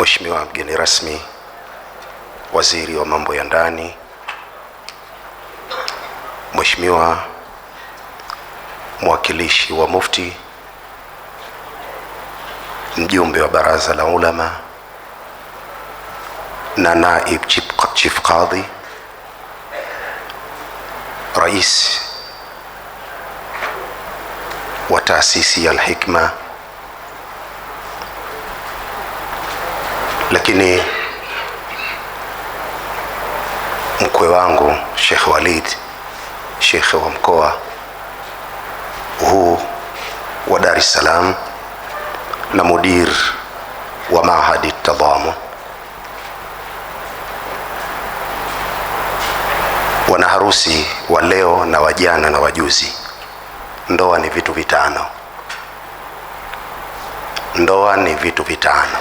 Mheshimiwa mgeni rasmi, Waziri wa Mambo ya Ndani, Mheshimiwa mwakilishi wa Mufti, mjumbe wa Baraza la Ulama na Naib Chief Qadhi, Rais wa Taasisi ya Al-Hikma, lakini mkwe wangu Sheikh Walid, Sheikh wa mkoa huu wa Dar es Salaam na mudir wa Mahadi Tadhamun, wanaharusi wa leo na wajana na wajuzi. Ndoa ni vitu vitano. Ndoa ni vitu vitano.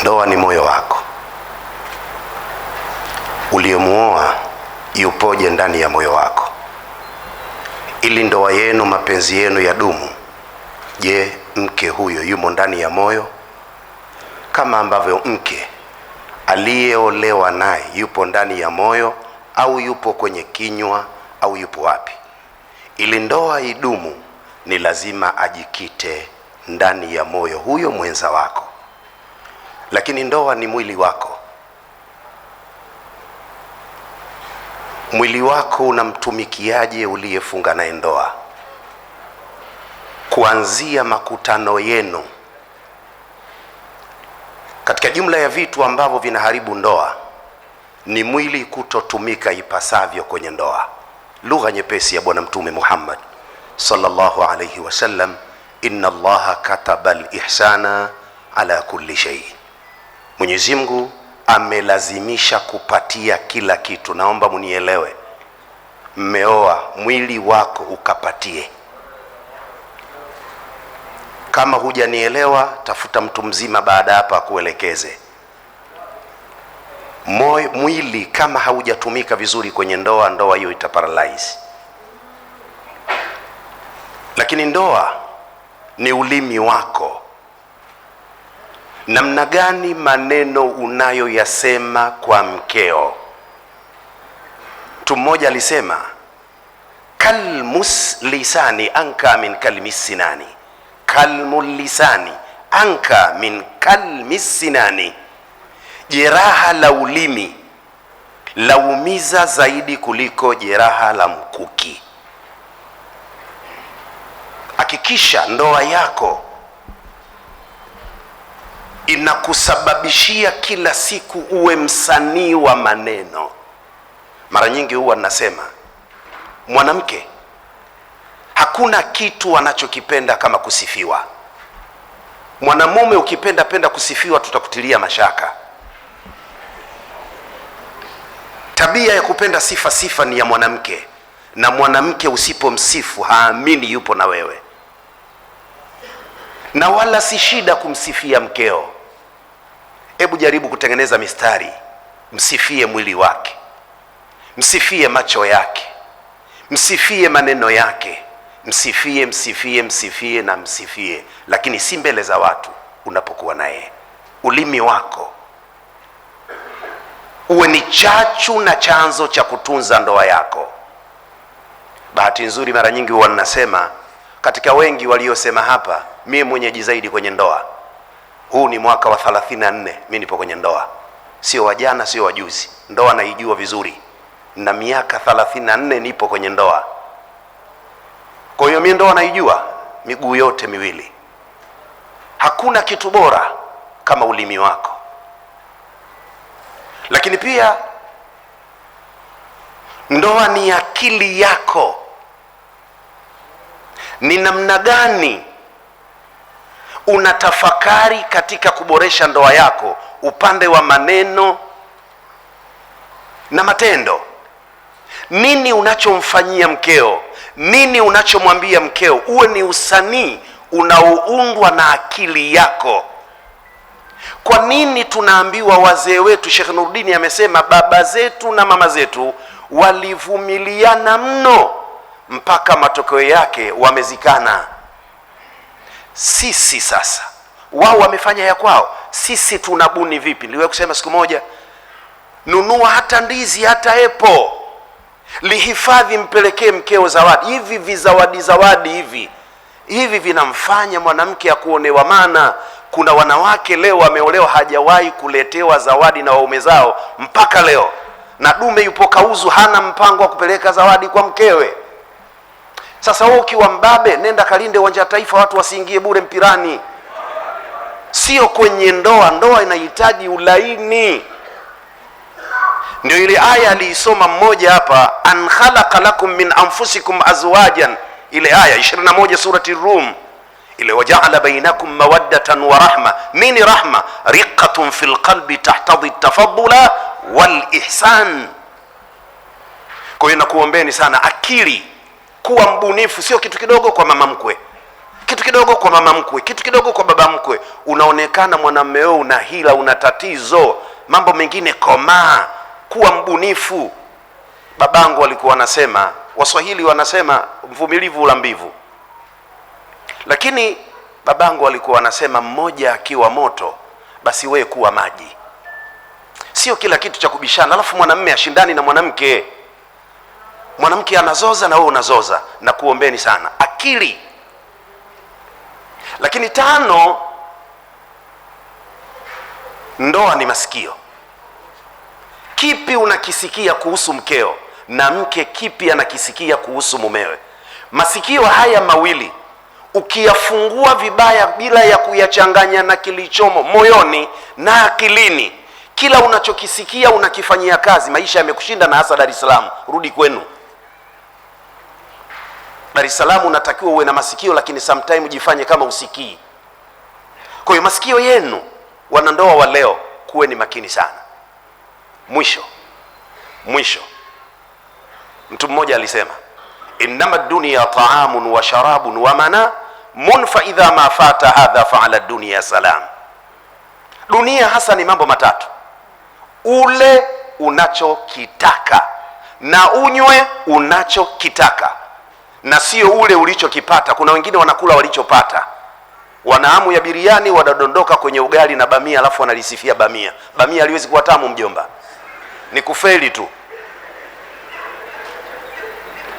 Ndoa ni moyo wako. Uliyemuoa yupoje ndani ya moyo wako? Ili ndoa yenu, mapenzi yenu ya dumu, je, mke huyo yumo ndani ya moyo? Kama ambavyo mke aliyeolewa naye yupo ndani ya moyo, au yupo kwenye kinywa, au yupo wapi? Ili ndoa idumu ni lazima ajikite ndani ya moyo huyo mwenza wako. Lakini ndoa ni mwili wako. Mwili wako unamtumikiaje uliyefunga naye ndoa? Kuanzia makutano yenu. Katika jumla ya vitu ambavyo vinaharibu ndoa ni mwili kutotumika ipasavyo kwenye ndoa. Lugha nyepesi ya Bwana Mtume Muhammad sallallahu alayhi wasallam, inna Allaha kataba al-ihsana ala kulli shay. Mwenyezi Mungu amelazimisha kupatia kila kitu. Naomba munielewe, mmeoa, mwili wako ukapatie. Kama hujanielewa, tafuta mtu mzima baada hapa akuelekeze. Mwili kama haujatumika vizuri kwenye ndoa, ndoa hiyo itaparalyze. Lakini ndoa ni ulimi wako. Namna gani maneno unayoyasema kwa mkeo? Mtu mmoja alisema, kalmus lisani anka min kalmis sinani. Kalmul lisani anka min kalmis sinani. Jeraha la ulimi laumiza zaidi kuliko jeraha la mkuki. Hakikisha ndoa yako inakusababishia kila siku uwe msanii wa maneno. Mara nyingi huwa nasema, mwanamke hakuna kitu anachokipenda kama kusifiwa. Mwanamume ukipenda kusifiwa, tutakutilia mashaka. Tabia ya kupenda sifa ni ya mwanamke, na mwanamke usipomsifu haamini yupo na wewe. Na wala si shida kumsifia mkeo. Hebu jaribu kutengeneza mistari, msifie mwili wake, msifie macho yake, msifie maneno yake, msifie na msifie, lakini si mbele za watu. Unapokuwa naye, ulimi wako uwe ni chachu na chanzo cha kutunza ndoa yako. Bahati nzuri, mara nyingi huwa ninasema, katika wengi waliosema hapa, mimi mwenyeji zaidi kwenye ndoa. Huu ni mwaka wa 34 mimi nipo kwenye ndoa. Sio wajana, sio wajuzi. Ndoa naijua vizuri. Na miaka 34 nipo kwenye ndoa. Kwa hiyo mimi ndoa naijua miguu yote miwili. Hakuna kitu bora kama ulimi wako. Lakini pia ndoa ni akili yako. Ni namna gani unatafakari katika kuboresha ndoa yako, upande wa maneno na matendo. Nini unachomfanyia mkeo? Nini unachomwambia mkeo? Uwe ni usanii unaoundwa na akili yako. Kwa nini tunaambiwa wazee wetu? Sheikh Nuruddin amesema baba zetu na mama zetu walivumiliana mno mpaka matokeo yake wamezikana. Sisi sasa, wao wamefanya ya kwao, sisi tunabuni vipi? Niliwahi kusema siku moja, nunua hata ndizi, hata epo, lihifadhi, mpelekee mkeo zawadi. Hivi vizawadi hivi vinamfanya mwanamke akuonewa. Maana kuna wanawake leo wameolewa hajawahi kuletewa zawadi na waume zao mpaka leo, na dume yupo kauzu, hana mpango wa kupeleka zawadi kwa mkewe. Sasa wewe ukiwa mbabe, nenda kalinde uwanja wa Taifa, watu wasiingie bure mpirani, sio kwenye ndoa. Ndoa inahitaji ulaini. Ndio ile aya aliisoma mmoja hapa, an khalaqa lakum min anfusikum azwajan, ile aya 21 surati Rum, ile waja'ala bainakum mawaddatan wa rahma. Nini rahma? riqatun fil qalbi tahtadhi tafaddula wal ihsan. Kwa hiyo nakuombeni sana akili, kuwa mbunifu. Sio kitu kidogo kwa mama mkwe, kitu kidogo kwa mama mkwe, kitu kidogo kwa baba mkwe, unaonekana mwanamume wewe una hila, una tatizo. Mambo mengine komaa, kuwa mbunifu. Babangu walikuwa wanasema, Waswahili wanasema mvumilivu ula mbivu, lakini babangu walikuwa wanasema mmoja akiwa moto basi wewe kuwa maji. Sio kila kitu cha kubishana, alafu mwanamume ashindani na mwanamke. Mwanamke anazoza na wewe unazoza. Na kuombeni sana akili. Lakini 5, ndoa ni masikio. Kipi unakisikia kuhusu mkeo, na mke kipi anakisikia kuhusu mumewe? Masikio haya mawili ukiyafungua vibaya bila ya kuyachanganya na kilichomo moyoni na akilini, kila unachokisikia unakifanyia kazi, maisha yamekushinda. Na hasa Dar es Salaam, rudi kwenu. Dar es Salaam unatakiwa uwe na masikio, lakini sometime jifanye kama usikii. Kwa hiyo masikio yenu, wanandoa wa leo, kuweni makini sana. Mwisho mtu mmoja alisema, innama dunya ta'amun wa sharabun wa mana mun fa idha ma fata hadha fa ala dunya salam. Dunia hasa ni mambo matatu: ule unachokitaka na unywe unachokitaka, na sio ule ulichokipata. Kuna wengine wanakula walichopata, wanahamu ya biriani, wanadondoka kwenye ugali na bamia, alafu wanalisifia bamia. Bamia haliwezi kuwa tamu mjomba, ni kufeli tu.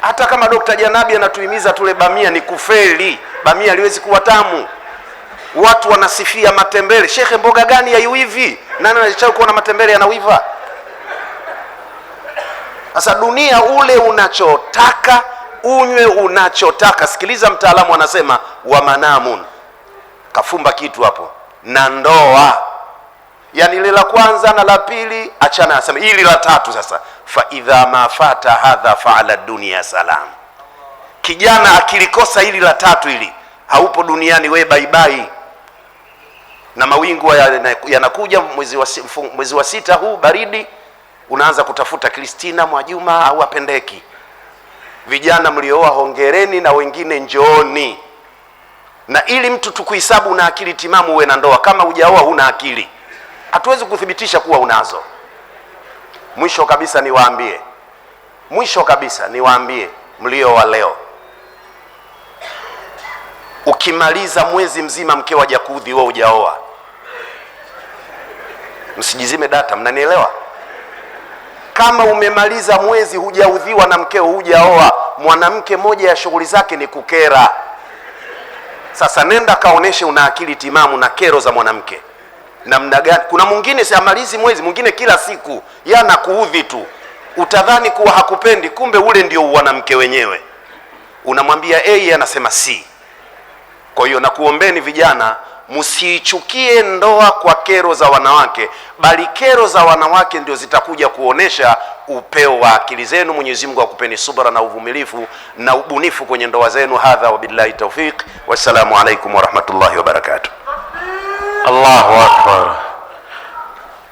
Hata kama Dr. Janabi anatuhimiza tule bamia, ni kufeli. Bamia haliwezi kuwa tamu. Watu wanasifia matembele. Shekhe, mboga gani haiwivi? Nani anachao kuona matembele yanawiva? Sasa dunia, ule unachotaka, unywe unachotaka. Sikiliza, mtaalamu anasema wa manamun, kafumba kitu hapo, na ndoa. Yani ile la kwanza na la pili achana, asema hili la tatu sasa, fa idha ma fata hadha fa ala dunya salam. Kijana akilikosa hili la tatu, hili haupo duniani, we bye bye. Na mawingu yanakuja mwezi wa 6 huu baridi, unaanza kutafuta Kristina Mwajuma au apendeki. Vijana mlioa hongereni, na wengine njooni. Na ili mtu tukuhesabu na akili timamu uwe na ndoa, kama hujaoa huna akili, hatuwezi kuthibitisha kuwa unazo. Mwisho kabisa niwaambie mlioa leo, ukimaliza mwezi mzima mkeo hajakudhi wewe hujaoa, msijizime data, mnanielewa? Kama umemaliza mwezi hujaudhiwa na mkeo hujaoa, mwanamke moja ya shughuli zake ni kukera. Sasa nenda kaoneshe una akili timamu na kero za mwanamke namna gani. Kuna mwingine siamalizi mwezi, mwingine kila siku yana kuudhi tu, utadhani kuwa hakupendi, kumbe ule ndio mwanamke wenyewe. Unamwambia A, anasema C. Kwa hiyo nakuombeni vijana, msiichukie ndoa kwa kero za wanawake, bali kero za wanawake ndio zitakuja kuonesha upeo wa akili zenu. Mwenyezi Mungu akupeni subra na uvumilifu na ubunifu kwenye ndoa zenu. Hadha wa billahi tawfiq, wassalamu alaikum wa rahmatullahi wa barakatuh. Allahu akbar.